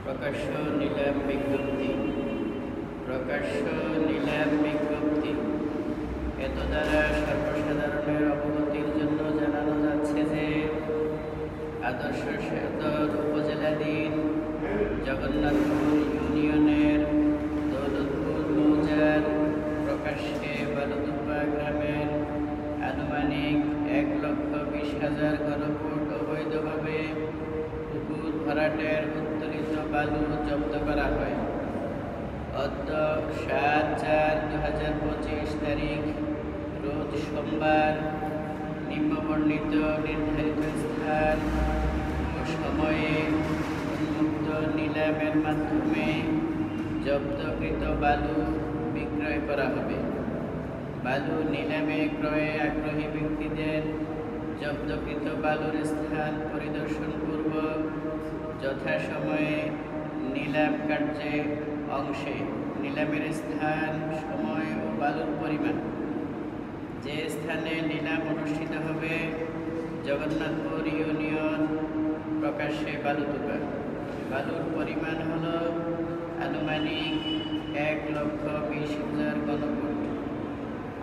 প্রকাশ্য নিলাম বিজ্ঞপ্তি। প্রকাশ্য নিলাম বিজ্ঞপ্তি এত দ্বারা সর্বসাধারণের অবগতির জন্য জানানো যাচ্ছে যে আদর্শ সদর উপজেলাধীন জগন্নাথপুর ইউনিয়নের দৌলতপুর মৌজার প্রকাশ্যে বালুদুপা গ্রামের আনুমানিক 1,20,000 ঘনফুট অবৈধভাবে পুকুর ভরাটের উত্তোলিত বালু জব্দ করা হয়। অদ্য 7/4/2025 তারিখ রোজ সোমবার নিম্নবর্ণিত নির্ধারিত স্থান ও সময়ে উন্মুক্ত নিলামের মাধ্যমে জব্দকৃত বালু বিক্রয় করা হবে। বালু নিলামে ক্রয়ে আগ্রহী ব্যক্তিদের জব্দকৃত বালুর স্থান পরিদর্শনপূর্বক যথাসময়ে নিলাম কার্যে অংশে নিলামের স্থান, সময় ও বালুর পরিমাণ। যে স্থানে নিলাম অনুষ্ঠিত হবে জগন্নাথপুর ইউনিয়ন প্রকাশ্যে বালুদুপা। বালুর পরিমাণ